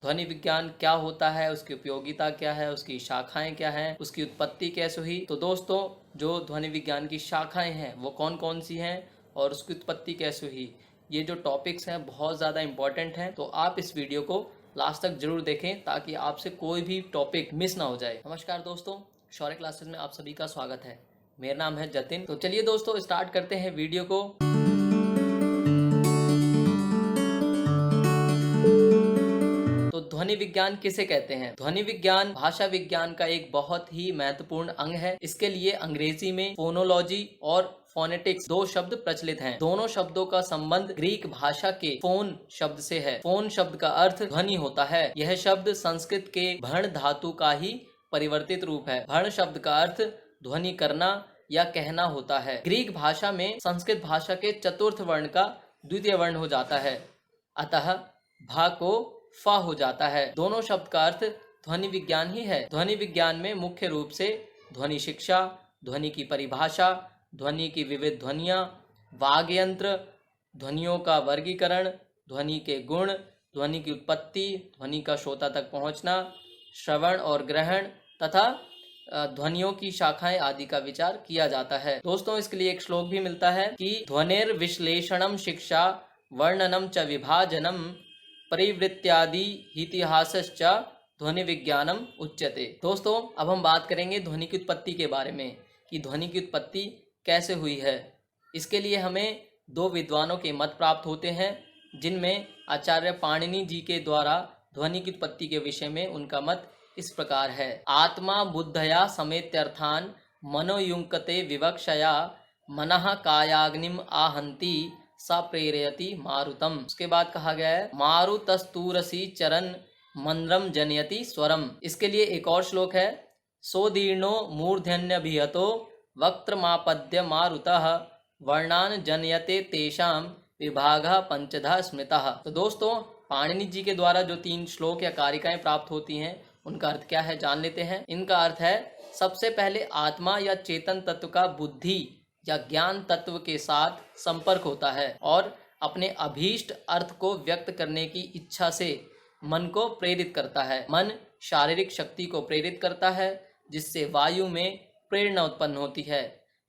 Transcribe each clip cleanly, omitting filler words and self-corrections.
ध्वनि विज्ञान क्या होता है, उसकी उपयोगिता क्या है, उसकी शाखाएं क्या हैं, उसकी उत्पत्ति कैसे हुई। तो दोस्तों, जो ध्वनि विज्ञान की शाखाएं हैं वो कौन कौन सी हैं और उसकी उत्पत्ति कैसे हुई, ये जो टॉपिक्स हैं बहुत ज़्यादा इंपॉर्टेंट हैं। तो आप इस वीडियो को लास्ट तक जरूर देखें ताकि आपसे कोई भी टॉपिक मिस ना हो जाए। नमस्कार दोस्तों, शौर्य क्लासेस में आप सभी का स्वागत है। मेरा नाम है जतिन। तो चलिए दोस्तों, स्टार्ट करते हैं वीडियो को। तो ध्वनि विज्ञान किसे कहते हैं? ध्वनि विज्ञान भाषा विज्ञान का एक बहुत ही महत्वपूर्ण अंग है। इसके लिए अंग्रेजी में फोनोलॉजी और फोनेटिक्स दो शब्द प्रचलित हैं। दोनों शब्दों का संबंध ग्रीक भाषा के फोन शब्द से है। फोन शब्द का अर्थ ध्वनि होता है। यह शब्द संस्कृत के भण धातु का ही परिवर्तित रूप है। भण शब्द का अर्थ ध्वनि करना या कहना होता है। ग्रीक भाषा में संस्कृत भाषा के चतुर्थ वर्ण का द्वितीय वर्ण हो जाता है, अतः भा को फा हो जाता है। दोनों शब्द का अर्थ ध्वनि विज्ञान ही है। ध्वनि विज्ञान में मुख्य रूप से ध्वनि शिक्षा, ध्वनि की परिभाषा, ध्वनि की विविध ध्वनियाँ, वाग्यंत्र, ध्वनियों का वर्गीकरण, ध्वनि के गुण, ध्वनि की उत्पत्ति, ध्वनि का श्रोता तक पहुँचना, श्रवण और ग्रहण तथा ध्वनियों की शाखाएं आदि का विचार किया जाता है। दोस्तों, इसके लिए एक श्लोक भी मिलता है कि ध्वनिर विश्लेषणम शिक्षा वर्णनम च विभाजनम परिवृत्त्यादि इतिहासश्च ध्वनि विज्ञानम उच्यते। दोस्तों, अब हम बात करेंगे ध्वनि की उत्पत्ति के बारे में कि ध्वनि की उत्पत्ति कैसे हुई है। इसके लिए हमें दो विद्वानों के मत प्राप्त होते हैं, जिनमें आचार्य पाणिनि जी के द्वारा ध्वनि की उत्पत्ति के विषय में उनका मत इस प्रकार है। आत्मा बुद्धया समेत्यर्थान मनोयुंक्ते विवक्षया मनः कायाग्निम आहंति सा प्रेरयति मारुतम। उसके बाद कहा गया है मारुतस्तूरसी चरण मंद्रम जनयति स्वरम। इसके लिए एक और श्लोक है सोदीर्णो मूर्धन्यभिहतो वक्त्रमापद्य मारुतः वर्णान जनयते तेषाम विभागः पंचधा स्मृतः। तो दोस्तों, पाणिनि जी के द्वारा जो 3 श्लोक या कारिकाएं प्राप्त होती हैं उनका अर्थ क्या है जान लेते हैं। इनका अर्थ है, सबसे पहले आत्मा या चेतन तत्व का बुद्धि या ज्ञान तत्व के साथ संपर्क होता है और अपने अभीष्ट अर्थ को व्यक्त करने की इच्छा से मन को प्रेरित करता है। मन शारीरिक शक्ति को प्रेरित करता है, जिससे वायु में प्रेरणा उत्पन्न होती है।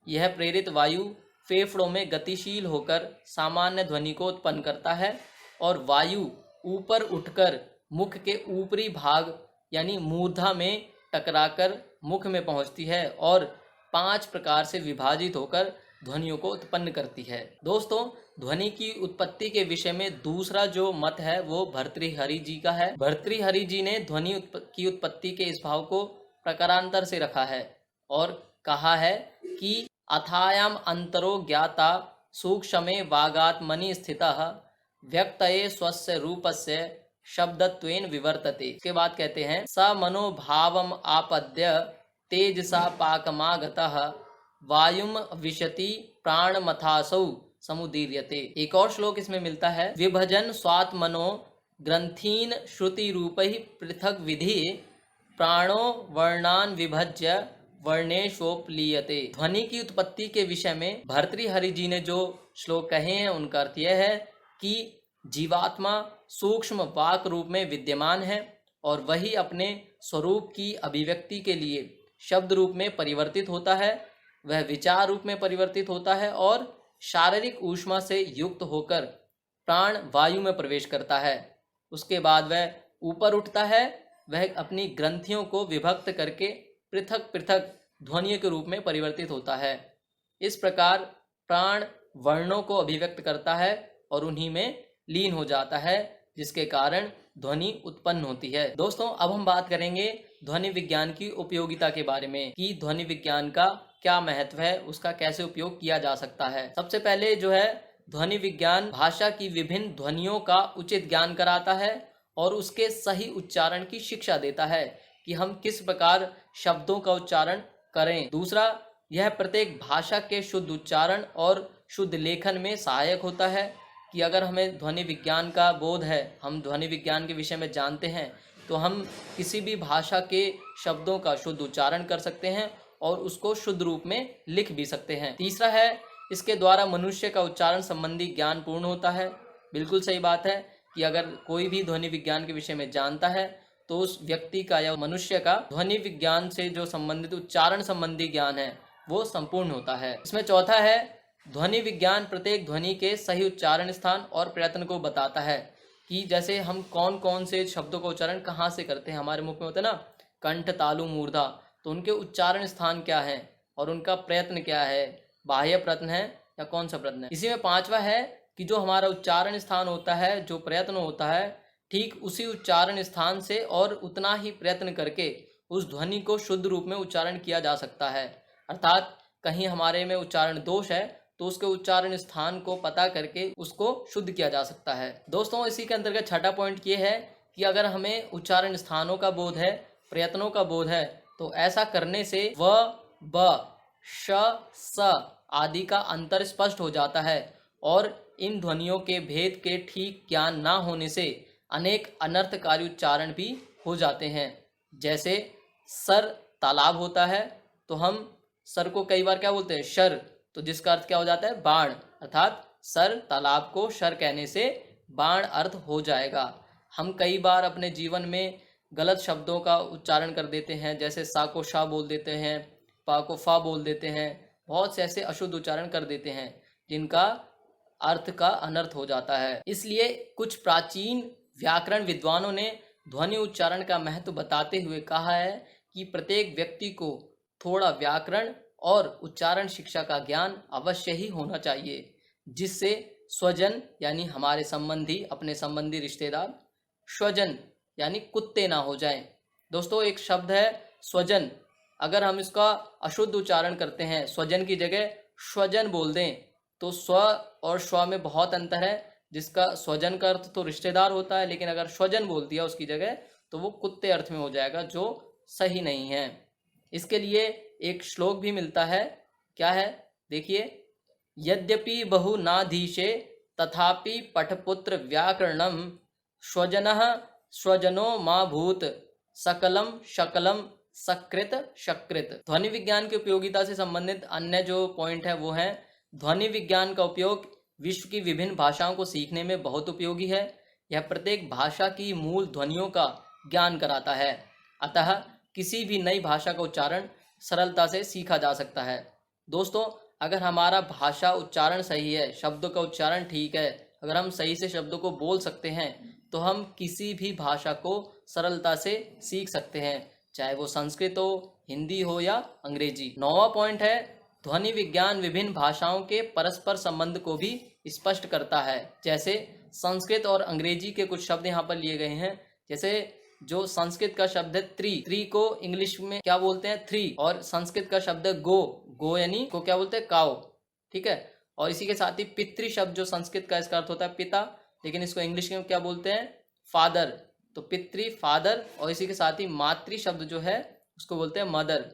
यह प्रेरित वायु फेफड़ों में गतिशील होकर सामान्य ध्वनि को उत्पन्न करता है और वायु ऊपर उठकर मुख के ऊपरी भाग यानी मूर्धा में टकराकर मुख में पहुंचती है और 5 प्रकार से विभाजित होकर ध्वनियों को उत्पन्न करती है। दोस्तों, ध्वनि की उत्पत्ति के विषय में दूसरा जो मत है वो भर्तृहरि जी का है। भर्तृहरि जी ने ध्वनि की उत्पत्ति के इस भाव को प्रकारांतर से रखा है और कहा है कि अथायाम अंतरो ज्ञाता सूक्ष्मे वागात्मनि स्थितः व्यक्तये स्वस्य रूपस्य शब्दत्वेन विवर्तते। इसके बाद कहते हैं स मनोभावम आपद्य तेजसा पाकमागतः वायुम विशति प्राणमथासौ समुदीर्यते। एक और श्लोक इसमें मिलता है विभजन स्वात्मनो ग्रंथीन श्रुति रूपैः पृथक विधि प्राणो वर्णान विभज्य वर्णेशोपलीयते। ध्वनि की उत्पत्ति के विषय में भर्तृहरि जी ने जो श्लोक कहे हैं उनका अर्थ यह है कि जीवात्मा सूक्ष्म वाक रूप में विद्यमान है और वही अपने स्वरूप की अभिव्यक्ति के लिए शब्द रूप में परिवर्तित होता है, वह विचार रूप में परिवर्तित होता है और शारीरिक ऊष्मा से युक्त होकर प्राण वायु में प्रवेश करता है। उसके बाद वह ऊपर उठता है, वह अपनी ग्रंथियों को विभक्त करके पृथक पृथक ध्वनियों के रूप में परिवर्तित होता है। इस प्रकार प्राण वर्णों को अभिव्यक्त करता है और उन्हीं में लीन हो जाता है, जिसके कारण ध्वनि उत्पन्न होती है। दोस्तों, अब हम बात करेंगे ध्वनि विज्ञान की उपयोगिता के बारे में कि ध्वनि विज्ञान का क्या महत्व है, उसका कैसे उपयोग किया जा सकता है। सबसे पहले जो है, ध्वनि विज्ञान भाषा की विभिन्न ध्वनियों का उचित ज्ञान कराता है और उसके सही उच्चारण की शिक्षा देता है कि हम किस प्रकार शब्दों का उच्चारण करें। दूसरा, यह प्रत्येक भाषा के शुद्ध उच्चारण और शुद्ध लेखन में सहायक होता है कि अगर हमें ध्वनि विज्ञान का बोध है, हम ध्वनि विज्ञान के विषय में जानते हैं, तो हम किसी भी भाषा के शब्दों का शुद्ध उच्चारण कर सकते हैं और उसको शुद्ध रूप में लिख भी सकते हैं। तीसरा है, इसके द्वारा मनुष्य का उच्चारण संबंधी ज्ञान पूर्ण होता है। बिल्कुल सही बात है कि अगर कोई भी ध्वनि विज्ञान के विषय में जानता है तो उस व्यक्ति का या मनुष्य का ध्वनि विज्ञान से जो संबंधित उच्चारण संबंधी ज्ञान है वो संपूर्ण होता है। इसमें चौथा है, ध्वनि विज्ञान प्रत्येक ध्वनि के सही उच्चारण स्थान और प्रयत्न को बताता है कि जैसे हम कौन कौन से शब्दों का उच्चारण कहाँ से करते हैं। हमारे मुख में होता है ना कंठ, तालु, मूर्धा, तो उनके उच्चारण स्थान क्या है और उनका प्रयत्न क्या है, बाह्य प्रयत्न है या कौन सा प्रयत्न है। इसी में पांचवा है कि जो हमारा उच्चारण स्थान होता है, जो प्रयत्न होता है, ठीक उसी उच्चारण स्थान से और उतना ही प्रयत्न करके उस ध्वनि को शुद्ध रूप में उच्चारण किया जा सकता है। अर्थात कहीं हमारे में उच्चारण दोष है तो उसके उच्चारण स्थान को पता करके उसको शुद्ध किया जा सकता है। दोस्तों, इसी के अंतर्गत छठा पॉइंट ये है कि अगर हमें उच्चारण स्थानों का बोध है, प्रयत्नों का बोध है, तो ऐसा करने से व, ब, श, स आदि का अंतर स्पष्ट हो जाता है और इन ध्वनियों के भेद के ठीक ज्ञान ना होने से अनेक अनर्थकारी उच्चारण भी हो जाते हैं। जैसे सर तालाब होता है तो हम सर को कई बार क्या बोलते हैं, शर, तो जिसका अर्थ क्या हो जाता है, बाण। अर्थात सर तालाब को शर कहने से बाण अर्थ हो जाएगा। हम कई बार अपने जीवन में गलत शब्दों का उच्चारण कर देते हैं, जैसे सा को शा बोल देते हैं, पा को फा बोल देते हैं, बहुत से ऐसे अशुद्ध उच्चारण कर देते हैं जिनका अर्थ का अनर्थ हो जाता है। इसलिए कुछ प्राचीन व्याकरण विद्वानों ने ध्वनि उच्चारण का महत्व बताते हुए कहा है कि प्रत्येक व्यक्ति को थोड़ा व्याकरण और उच्चारण शिक्षा का ज्ञान अवश्य ही होना चाहिए, जिससे स्वजन यानी हमारे संबंधी, अपने संबंधी रिश्तेदार, स्वजन यानी कुत्ते ना हो जाएं। दोस्तों, एक शब्द है स्वजन, अगर हम इसका अशुद्ध उच्चारण करते हैं, स्वजन की जगह स्वजन बोल दें, तो स्व और स्व में बहुत अंतर है। जिसका स्वजन का अर्थ तो रिश्तेदार होता है, लेकिन अगर स्वजन बोल दिया उसकी जगह तो वो कुत्ते अर्थ में हो जाएगा, जो सही नहीं है। इसके लिए एक श्लोक भी मिलता है, क्या है, देखिए, यद्यपि बहु नाधीशे तथापि पठपुत्र व्याकरणम स्वजनः स्वजनो मा भूत सकलम शकलम सकृत शकृत। ध्वनि विज्ञान की उपयोगिता से संबंधित अन्य जो पॉइंट है वो है, ध्वनि विज्ञान का उपयोग विश्व की विभिन्न भाषाओं को सीखने में बहुत उपयोगी है। यह प्रत्येक भाषा की मूल ध्वनियों का ज्ञान कराता है, अतः किसी भी नई भाषा का उच्चारण सरलता से सीखा जा सकता है। दोस्तों, अगर हमारा भाषा उच्चारण सही है, शब्दों का उच्चारण ठीक है, अगर हम सही से शब्दों को बोल सकते हैं तो हम किसी भी भाषा को सरलता से सीख सकते हैं, चाहे वो संस्कृत हो, हिंदी हो या अंग्रेजी। 9वां पॉइंट है, ध्वनि विज्ञान विभिन्न भाषाओं के परस्पर संबंध को भी स्पष्ट करता है। जैसे संस्कृत और अंग्रेजी के कुछ शब्द यहाँ पर लिए गए हैं। जैसे जो संस्कृत का शब्द है त्री को इंग्लिश में क्या बोलते हैं, थ्री, और संस्कृत का शब्द है गो यानी को क्या बोलते हैं, काउ, ठीक है। और इसी के साथ ही पितृ शब्द जो संस्कृत का इसका अर्थ होता है पिता, लेकिन इसको इंग्लिश में क्या बोलते हैं, फादर, तो पितृ फादर। और इसी के साथ ही मातृ शब्द जो है उसको बोलते हैं मदर,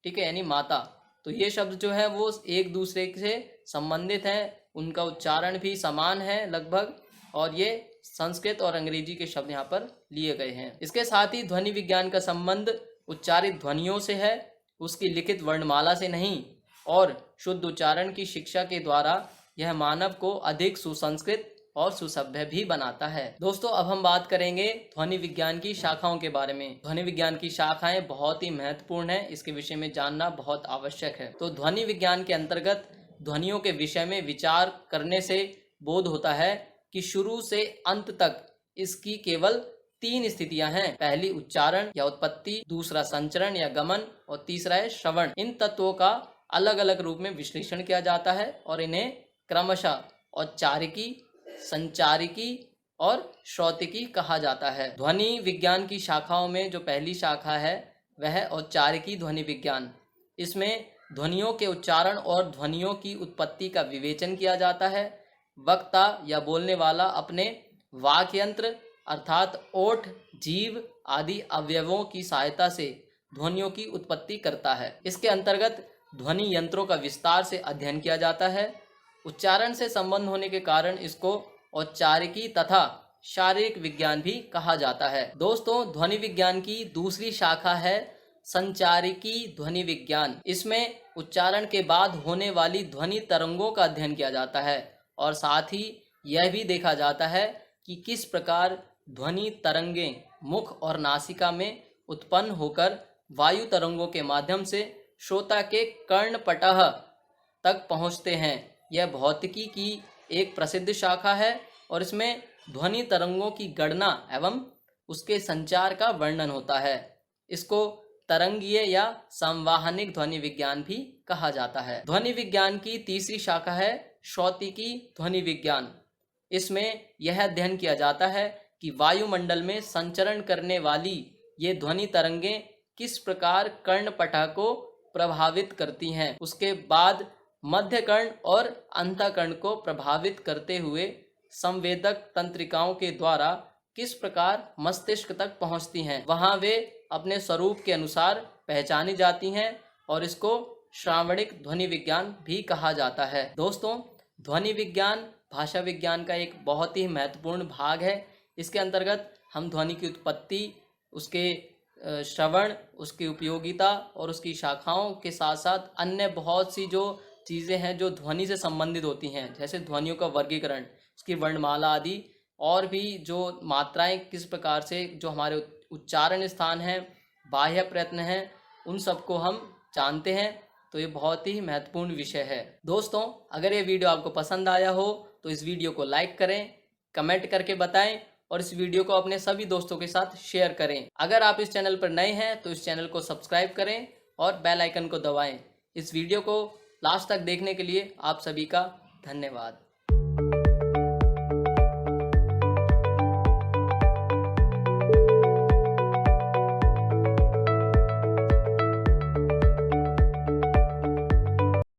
ठीक है, यानी माता। तो ये शब्द जो है वो एक दूसरे से संबंधित हैं, उनका उच्चारण भी समान है लगभग, और ये संस्कृत और अंग्रेजी के शब्द यहाँ पर लिए गए हैं। इसके साथ ही ध्वनि विज्ञान का संबंध उच्चारित ध्वनियों से है, उसकी लिखित वर्णमाला से नहीं, और शुद्ध उच्चारण की शिक्षा के द्वारा यह मानव को अधिक सुसंस्कृत और सुसभ्य भी बनाता है। दोस्तों, अब हम बात करेंगे ध्वनि विज्ञान की शाखाओं के बारे में। ध्वनि विज्ञान की शाखाएं बहुत ही महत्वपूर्ण है, इसके विषय में जानना बहुत आवश्यक है। तो ध्वनि विज्ञान के अंतर्गत ध्वनियों के विषय में विचार करने से बोध होता है कि शुरू से अंत तक इसकी केवल 3 स्थितियां हैं। पहली उच्चारण या उत्पत्ति, दूसरा संचरण या गमन, और तीसरा है श्रवण। इन तत्वों का अलग अलग रूप में विश्लेषण किया जाता है और इन्हें क्रमशः औच्चारिकी, संचारिकी और श्रौतिकी कहा जाता है। ध्वनि विज्ञान की शाखाओं में जो पहली शाखा है वह है औच्चारिकी ध्वनि विज्ञान। इसमें ध्वनियों के उच्चारण और ध्वनियों की उत्पत्ति का विवेचन किया जाता है। वक्ता या बोलने वाला अपने वाक् यंत्र अर्थात ओठ, जीभ आदि अवयवों की सहायता से ध्वनियों की उत्पत्ति करता है। इसके अंतर्गत ध्वनि यंत्रों का विस्तार से अध्ययन किया जाता है। उच्चारण से संबंध होने के कारण इसको औच्चारिकी तथा शारीरिक विज्ञान भी कहा जाता है। दोस्तों, ध्वनि विज्ञान की दूसरी शाखा है संचारिकी ध्वनि विज्ञान। इसमें उच्चारण के बाद होने वाली ध्वनि तरंगों का अध्ययन किया जाता है और साथ ही यह भी देखा जाता है कि किस प्रकार ध्वनि तरंगें मुख और नासिका में उत्पन्न होकर वायु तरंगों के माध्यम से श्रोता के कर्णपटह तक पहुंचते हैं। यह भौतिकी की एक प्रसिद्ध शाखा है और इसमें ध्वनि तरंगों की गणना एवं उसके संचार का वर्णन होता है। इसको तरंगीय या संवाहनिक ध्वनि विज्ञान भी कहा जाता है। ध्वनि विज्ञान की तीसरी शाखा है श्रौतिकी ध्वनि विज्ञान। इसमें यह अध्ययन किया जाता है कि वायुमंडल में संचरण करने वाली ये ध्वनि तरंगें किस प्रकार कर्णपटह को प्रभावित करती हैं। उसके बाद मध्य कर्ण और अंतःकर्ण को प्रभावित करते हुए संवेदक तंत्रिकाओं के द्वारा किस प्रकार मस्तिष्क तक पहुंचती हैं। वहां वे अपने स्वरूप के अनुसार पहचानी जाती हैं और इसको श्रावणिक ध्वनि विज्ञान भी कहा जाता है। दोस्तों, ध्वनि विज्ञान भाषा विज्ञान का एक बहुत ही महत्वपूर्ण भाग है। इसके अंतर्गत हम ध्वनि की उत्पत्ति, उसके श्रवण, उसकी उपयोगिता और उसकी शाखाओं के साथ साथ अन्य बहुत सी जो चीज़ें हैं जो ध्वनि से संबंधित होती हैं, जैसे ध्वनियों का वर्गीकरण, उसकी वर्णमाला आदि, और भी जो मात्राएं किस प्रकार से जो हमारे उच्चारण स्थान हैं, बाह्य प्रयत्न हैं, उन सबको हम जानते हैं। तो ये बहुत ही महत्वपूर्ण विषय है। दोस्तों, अगर ये वीडियो आपको पसंद आया हो तो इस वीडियो को लाइक करें, कमेंट करके बताएं और इस वीडियो को अपने सभी दोस्तों के साथ शेयर करें। अगर आप इस चैनल पर नए हैं तो इस चैनल को सब्सक्राइब करें और बेल आइकन को दबाएं। इस वीडियो को लास्ट तक देखने के लिए आप सभी का धन्यवाद।